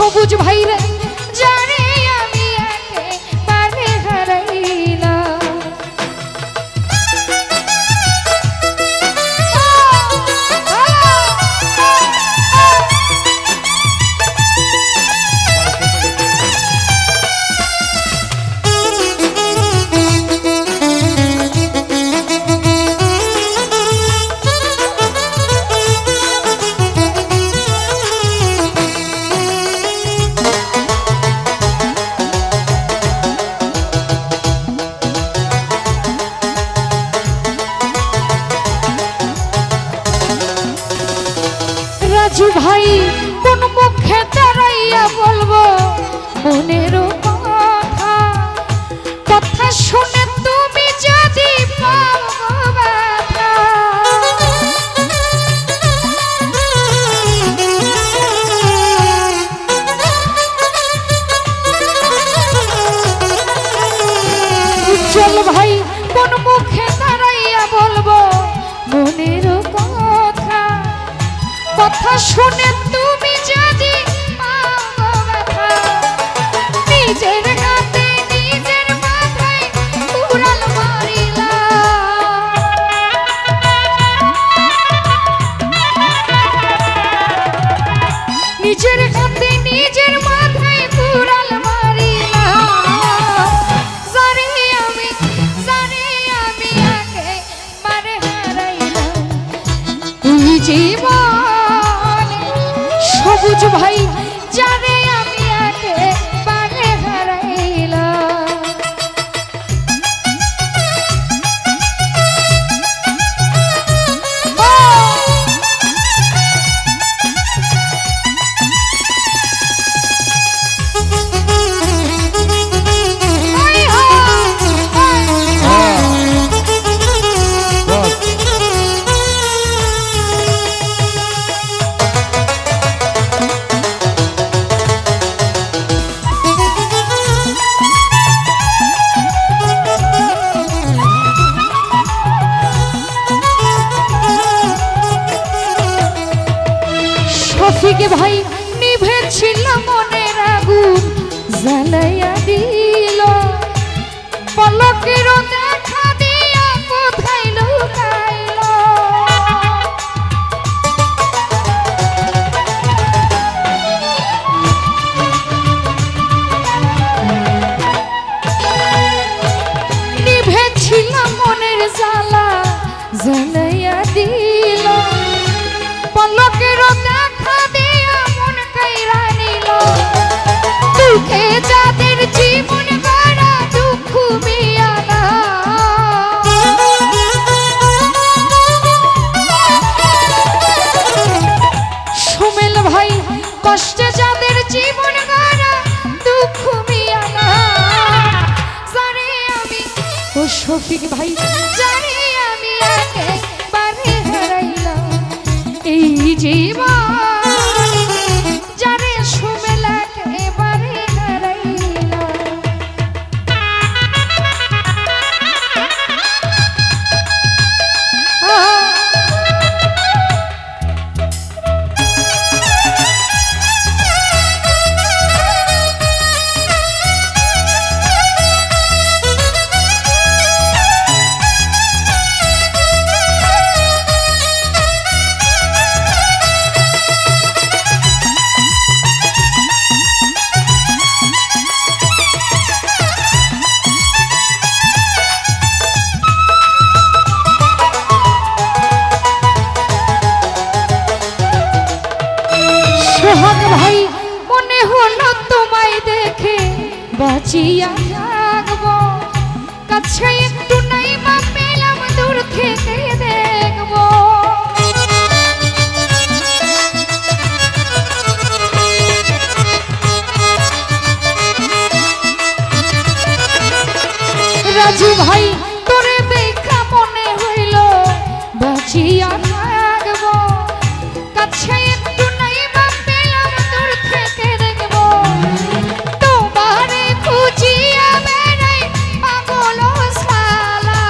সবুজ ভাইরে জানে আমি একেবারে হারাইলাম। রাজু ভাই কোন মুখে দাঁড়াইয়া বলবো মনের কথা, কথা শুনে তুমি যদি পাও ব্যথা। চল ভাই কোন মুখে দাঁড়াইয়া বলবো মনের কথা, কথা শুনে তুমি যদি পাও ব্যথা। নিজের হাতে নিজের মাথায় উড়াল মারিলা, নিজের হাতে নিজের মাথায় উড়াল মারিলা। জানি আমি একেবারে হারাইলাম এই জীবন। সবুজ ভাই জানে আমি একেবারে হারাইলাম। শফিক ভাই নিভেছিল মনের আগুন জ্বালাইয়া দিল, পলকের দেখা দিয়া কোথায় লুকাইল। নিভেছিল মনের জ্বালা জ্বালাইয়া দিল, পলকের দেখা দিয়া মন কাইরা নিল। দুঃখে যাদের জীবন গড়া দুঃখ মিয়ানা, সুমেল ভাই কষ্টে যাদের জীবন গড়া দুঃখ মিয়ানা। জানি আমি ও শফিক ভাই জানি আমি একেবারে হারাইলাম এই জীবন। যারে সুমেল একেবারে হারাইলাম। সোহাগ ভাই মনে হলো তোমায় দেখে বাঁচিয়া থাকবো, কাছে একটু নাই মা পেলাম দূর থেকে দেখবো। রাজু ভাই তোরে দেখা মনে হইল বাঁচিয়া থাকবো, কাছে একটু নাই মা পেলাম দূর থেকে দেখবো। তোমারে খুঁজিয়া বেড়াই পাগল সালা,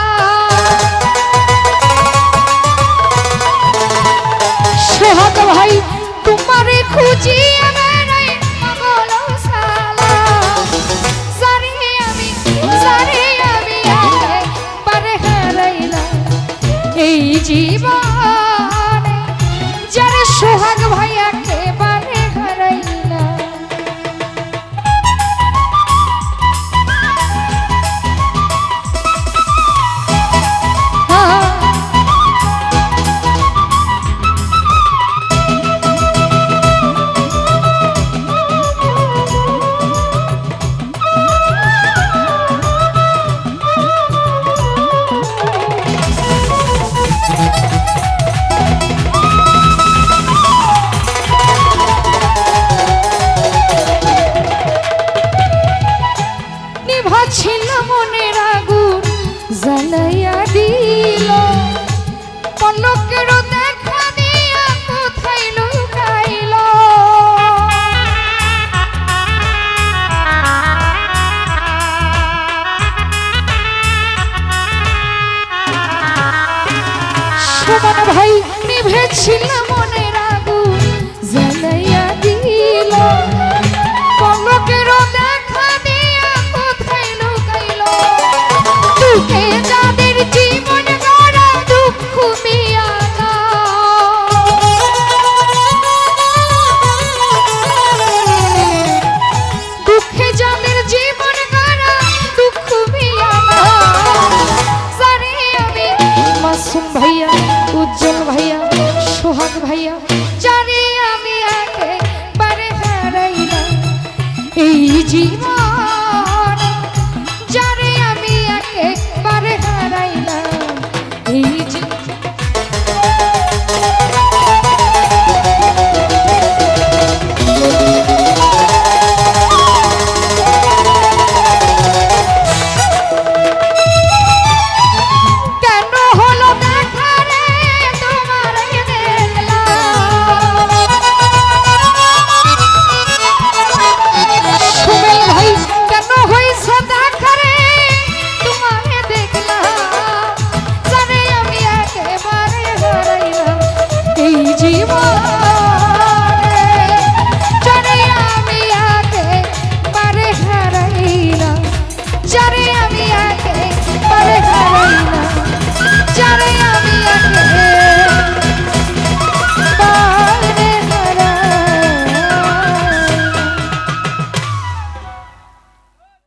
এই জীবন